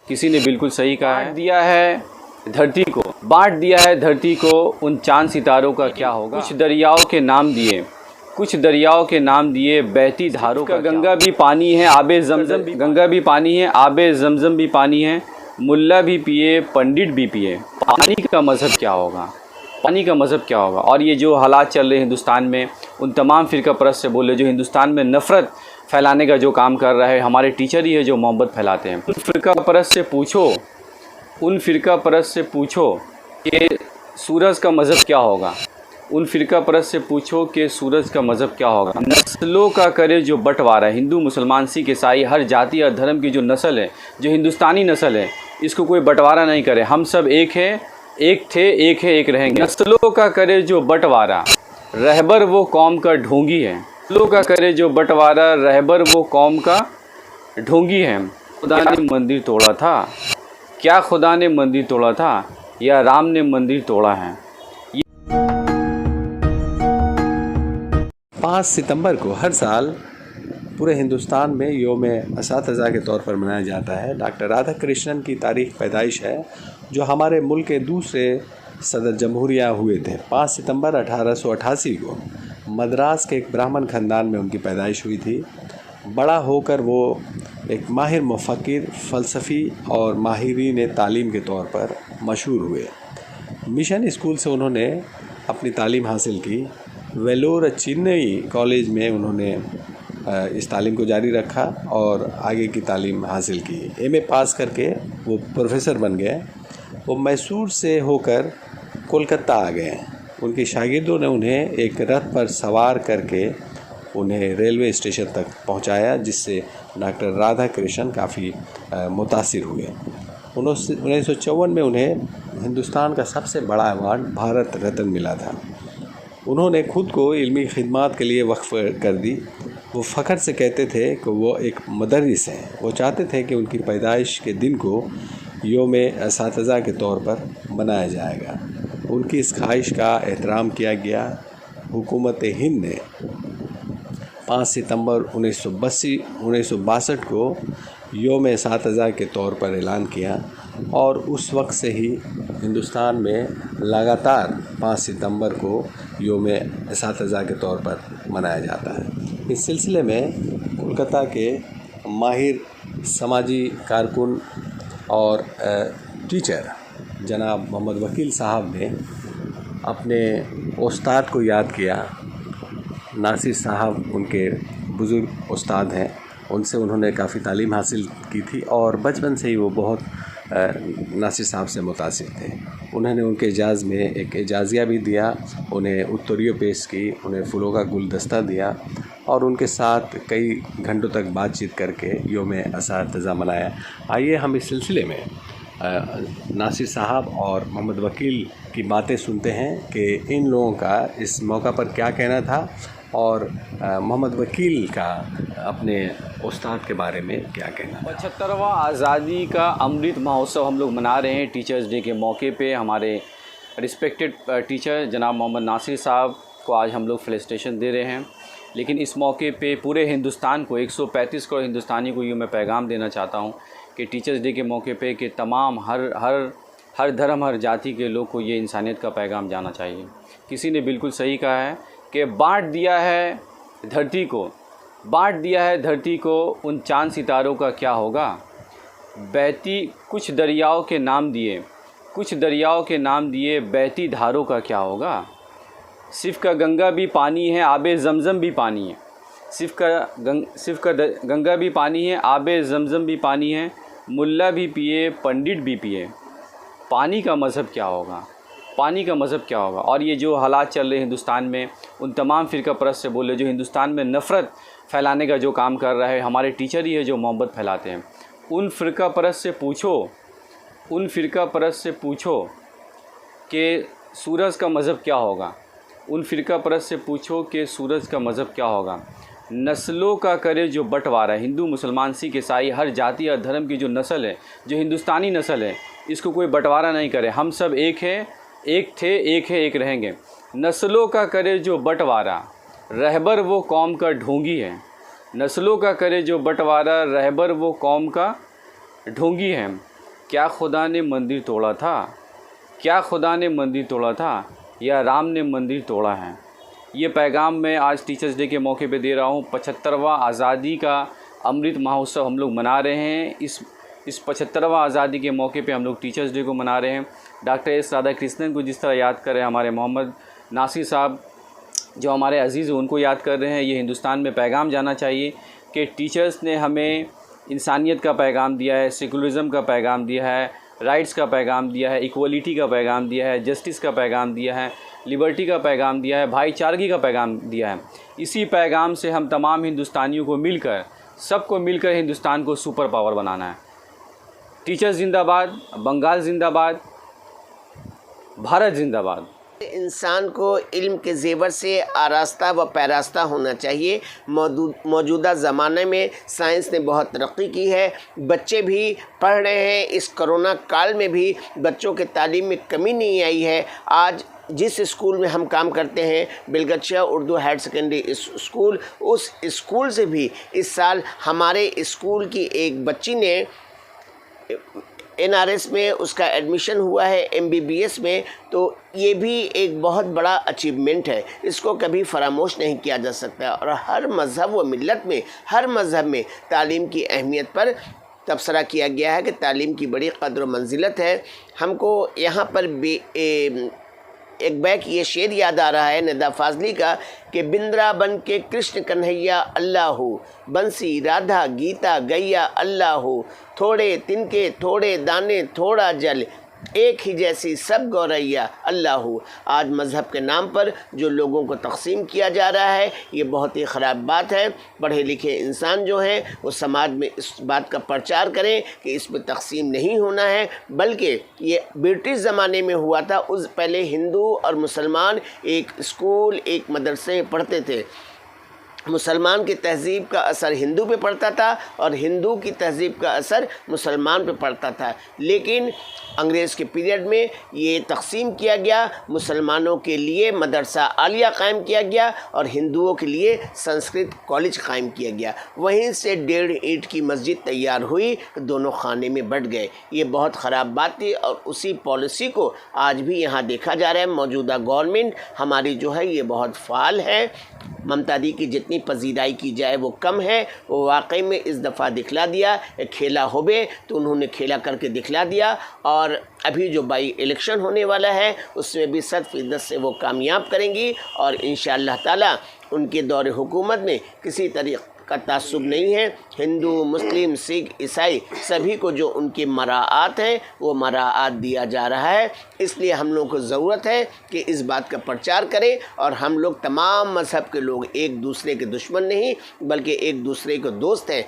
किसी ने बिल्कुल सही कहा है, दिया है धरती को, बांट दिया है धरती को, उन चांद सितारों का क्या होगा। कुछ दरियाओं के नाम दिए, कुछ दरियाओं के नाम दिए, बहती धारों का गंगा भी पानी है, आबे ज़मज़म भी, गंगा भी पानी है, आबे ज़मज़म भी पानी है, मुल्ला भी पिए पंडित भी पिए। पानी का मज़हब क्या होगा, पानी का मज़हब क्या होगा। और ये जो हालात चल रहे हैं हिंदुस्तान में, उन तमाम फ़िरका परस्त से बोले जो हिंदुस्तान में नफ़रत फैलाने का जो काम कर रहा है, हमारे टीचर ही है जो मोहब्बत फैलाते हैं। उन फ़िरका परस्त से पूछो, उन फ़िरका परस्त से पूछो कि सूरज का मज़हब क्या होगा। उन फ़िरका परस्त से पूछो कि सूरज का मज़हब क्या होगा। नस्लों का करे जो बंटवारा, हिंदू मुसलमान सिख ईसाई हर जाति और धर्म की जो नस्ल है, जो हिंदुस्तानी नस्ल है, इसको कोई बंटवारा नहीं करे। हम सब एक है, एक थे, एक है, एक रहेंगे। नस्लों का करे जो बंटवारा, रहबर वो कौम का ढोंगी है। नस्लों का करे जो बंटवारा, रहबर वो कौम का ढोंगी है। खुदा ने मंदिर तोड़ा था, क्या खुदा ने मंदिर तोड़ा था या राम ने मंदिर तोड़ा है। 5 सितंबर को हर साल पूरे हिंदुस्तान में योम-ए-असातिज़ा के तौर पर मनाया जाता है। डॉक्टर राधा कृष्णन की तारीख़ पैदाइश है, जो हमारे मुल्क के दूसरे सदर जमहूरिया हुए थे। 5 सितंबर 1888 को मद्रास के एक ब्राह्मण ख़ानदान में उनकी पैदाइश हुई थी। बड़ा होकर वो एक माहिर मुफ़क्किर, फ़लसफ़ी और माहिरीन तालीम के तौर पर मशहूर हुए। मिशन स्कूल से उन्होंने अपनी तालीम हासिल की। वेलोर चेन्नई कॉलेज में उन्होंने इस तालीम को जारी रखा और आगे की तालीम हासिल की। एमए पास करके वो प्रोफेसर बन गए। वो मैसूर से होकर कोलकाता आ गए। उनके शागिर्दों ने उन्हें एक रथ पर सवार करके उन्हें रेलवे स्टेशन तक पहुंचाया, जिससे डॉक्टर राधा कृष्णन काफ़ी मुतासिर हुए। 1954 में उन्हें हिंदुस्तान का सबसे बड़ा अवार्ड भारत रत्न मिला था। उन्होंने खुद को इल्मी खिदमत के लिए वक्फ कर दी। वो फ़ख्र से कहते थे कि वो एक मुदर्रिस हैं। वो चाहते थे कि उनकी पैदाइश के दिन को योम-ए-असातिज़ा के तौर पर मनाया जाएगा। उनकी इस ख्वाहिश का एहतराम किया गया। हुकूमत हिंद ने 5 सितंबर 1962 को योम-ए-असातिज़ा के तौर पर ऐलान किया और उस वक्त से ही हिंदुस्तान में लगातार 5 सितंबर को योम-ए-असातिज़ा के तौर पर मनाया जाता है। इस सिलसिले में कोलकाता के माहिर समाजी कारकुन और टीचर जनाब मोहम्मद वकील साहब ने अपने उस्ताद को याद किया। नासिर साहब उनके बुज़ुर्ग उस्ताद हैं, उनसे उन्होंने काफ़ी तालीम हासिल की थी और बचपन से ही वो बहुत नासिर साहब से मुतासिर थे। उन्होंने उनके एजाज़ में एक एजाज़िया भी दिया, उन्हें उत्तरीय पेश की, उन्हें फूलों का गुलदस्ता दिया और उनके साथ कई घंटों तक बातचीत करके योम-ए-असातिज़ा मनाया। आइए हम इस सिलसिले में नासिर साहब और मोहम्मद वकील की बातें सुनते हैं कि इन लोगों का इस मौका पर क्या कहना था और मोहम्मद वकील का अपने उस्ताद के बारे में क्या कहना। 75वां आज़ादी का अमृत महोत्सव हम लोग मना रहे हैं टीचर्स डे के मौके पे। हमारे रिस्पेक्टेड टीचर जनाब मोहम्मद नासिर साहब को आज हम लोग फेलिसिटेशन दे रहे हैं। लेकिन इस मौके पे पूरे हिंदुस्तान को, 135 करोड़ हिंदुस्तानी को ये मैं पैगाम देना चाहता हूँ कि टीचर्स डे के मौके पे कि तमाम हर धर्म, हर जाति के लोग को ये इंसानियत का पैगाम जाना चाहिए। किसी ने बिल्कुल सही कहा है कि बांट दिया है धरती को, बांट दिया है धरती को, उन चांद सितारों का क्या होगा। बहती कुछ दरियाओं के नाम दिए, कुछ दरियाओं के नाम दिए, बहती धारों का क्या होगा। सिर्फ का गंगा भी पानी है, आबे ज़मज़म भी पानी है। सिर्फ का गंगा भी पानी है, आबे ज़मज़म भी पानी है, मुल्ला भी पिए पंडित भी पिए। पानी का मज़हब क्या होगा, पानी का मज़हब क्या होगा। और ये जो हालात चल रहे हैं हिंदुस्तान में, उन तमाम फ़िरका परस्त से बोले जो हिंदुस्तान में नफ़रत फैलाने का जो काम कर रहा है, हमारे टीचर ही है जो मोहब्बत फैलाते हैं। उन फ़िरका परस्त से पूछो, उन फ़िरका परस्त से पूछो कि सूरज का मज़हब क्या होगा। उन फ़िरका परस्त से पूछो कि सूरज का मज़हब क्या होगा। नस्लों का करे जो बंटवारा, हिंदू मुसलमान सिख ईसाई हर जाति और धर्म की जो नस्ल है, जो हिंदुस्तानी नस्ल है, इसको कोई बंटवारा नहीं करे। हम सब एक है, एक थे, एक है, एक रहेंगे। नस्लों का करे जो बंटवारा, रहबर वो कौम का ढोंगी है। नस्लों का करे जो बंटवारा, रहबर वो कौम का ढोंगी है। क्या खुदा ने मंदिर तोड़ा था? क्या खुदा ने मंदिर तोड़ा था या राम ने मंदिर तोड़ा है? ये पैगाम मैं आज टीचर्स डे के मौके पे दे रहा हूँ। 75वां आज़ादी का अमृत महोत्सव हम लोग मना रहे हैं। इस 75वां आज़ादी के मौके पे हम लोग टीचर्स डे को मना रहे हैं। डॉक्टर एस राधाकृष्णन को जिस तरह याद कर रहे हैं, हमारे मोहम्मद नासिर साहब जो हमारे अजीज़ हैं उनको याद कर रहे हैं। ये हिंदुस्तान में पैगाम जाना चाहिए कि टीचर्स ने हमें इंसानियत का पैगाम दिया है, सेकुलरिज़म का पैगाम दिया है, राइट्स का पैगाम दिया है, इक्वलिटी का पैगाम दिया है, जस्टिस का पैगाम दिया है, लिबर्टी का पैगाम दिया है, भाईचारगी का पैगाम दिया है। इसी पैगाम से हम तमाम हिंदुस्तानियों को मिलकर, सबको मिलकर हिंदुस्तान को सुपर पावर बनाना है। टीचर्स जिंदाबाद, बंगाल जिंदाबाद, भारत जिंदाबाद। इंसान को इल्म के ज़ेवर से आरास्ता व पैरास्ता होना चाहिए। मौजूदा ज़माने में साइंस ने बहुत तरक्की की है, बच्चे भी पढ़ रहे हैं। इस कोरोना काल में भी बच्चों के तालीम में कमी नहीं आई है। आज जिस स्कूल में हम काम करते हैं, बिलगच्छा उर्दू हायर सेकेंडरी स्कूल, उस स्कूल से भी इस साल हमारे स्कूल की एक बच्ची ने NRS में उसका एडमिशन हुआ है MBBS में। तो ये भी एक बहुत बड़ा अचीवमेंट है, इसको कभी फरामोश नहीं किया जा सकता। और हर मज़हब व मिल्लत में, हर मज़हब में तालीम की अहमियत पर तबसरा किया गया है कि तालीम की बड़ी कद्र मंजिलत है। हमको यहाँ पर एक बैक ये शेर याद आ रहा है निदा फाजली का कि बिंद्रा बन के कृष्ण कन्हैया अल्लाह हो, बंसी राधा गीता गैया अल्लाह हो, थोड़े तिनके थोड़े दाने थोड़ा जल, एक ही जैसी सब गौरैया अल्लाह हो। आज मज़हब के नाम पर जो लोगों को तकसीम किया जा रहा है, ये बहुत ही ख़राब बात है। पढ़े लिखे इंसान जो हैं वो समाज में इस बात का प्रचार करें कि इस पर तकसीम नहीं होना है, बल्कि ये ब्रिटिश ज़माने में हुआ था। उस पहले हिंदू और मुसलमान एक स्कूल, एक मदरसे पढ़ते थे। मुसलमान की तहज़ीब का असर हिंदू पे पड़ता था और हिंदू की तहज़ीब का असर मुसलमान पे पड़ता था। लेकिन अंग्रेज़ के पीरियड में ये तकसीम किया गया, मुसलमानों के लिए मदरसा आलिया कायम किया गया और हिंदुओं के लिए संस्कृत कॉलेज कायम किया गया। वहीं से 1.5 ईंट की मस्जिद तैयार हुई, दोनों खाने में बट गए। ये बहुत ख़राब बात थी और उसी पॉलिसी को आज भी यहाँ देखा जा रहा है। मौजूदा गवर्नमेंट हमारी जो है ये बहुत फ़ाल है। ममता दी की जितनी पजीराई की जाए वो कम है। वो वाकई में इस दफ़ा दिखला दिया, खेला होबे तो उन्होंने खेला करके दिखला दिया। और अभी जो बाई इलेक्शन होने वाला है उसमें भी 100% से वो कामयाब करेंगी और इंशाअल्लाह ताला उनके दौरे हुकूमत में किसी तरीक़े का तासुब नहीं है। हिंदू, मुस्लिम, सिख, ईसाई सभी को जो उनकी मराआत है वो मराआत दिया जा रहा है। इसलिए हम लोग को ज़रूरत है कि इस बात का प्रचार करें और हम लोग तमाम मज़हब के लोग एक दूसरे के दुश्मन नहीं बल्कि एक दूसरे के दोस्त हैं।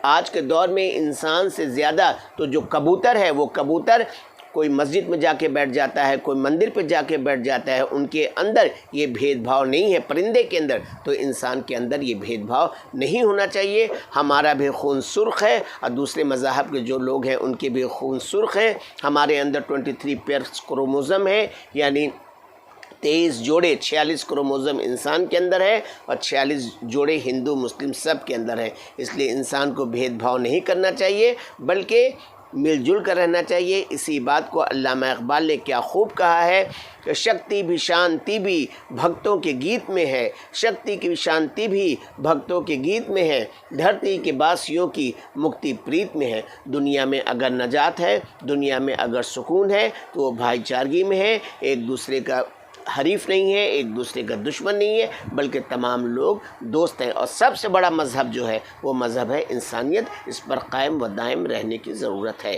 आज के दौर में इंसान से ज़्यादा तो जो कबूतर है वो कबूतर कोई मस्जिद में जाके बैठ जाता है, कोई मंदिर पे जाके बैठ जाता है। उनके अंदर ये भेदभाव नहीं है, परिंदे के अंदर, तो इंसान के अंदर ये भेदभाव नहीं होना चाहिए। हमारा भी खून सुर्ख है और दूसरे मज़ाहब के जो लोग हैं उनके भी खून सुर्ख है। हमारे अंदर 23 पेयर्स क्रोमोज़म है, यानी 23 जोड़े, 46 क्रोमोज़म इंसान के अंदर है और 46 जोड़े हिंदू मुस्लिम सब के अंदर है। इसलिए इंसान को भेदभाव नहीं करना चाहिए बल्कि मिलजुल कर रहना चाहिए। इसी बात को अल्लामा इकबाल ने क्या खूब कहा है कि शक्ति भी शांति भी भक्तों के गीत में है, शक्ति की शांति भी भक्तों के गीत में है, धरती के बासियों की मुक्ति प्रीत में है। दुनिया में अगर नजात है, दुनिया में अगर सुकून है तो वो भाईचारगी में है, एक दूसरे का हरीफ नहीं है, एक दूसरे का दुश्मन नहीं है, बल्कि तमाम लोग दोस्त हैं। और सबसे बड़ा मज़हब जो है वो मज़हब है इंसानियत। इस पर कायम व दायम रहने की ज़रूरत है।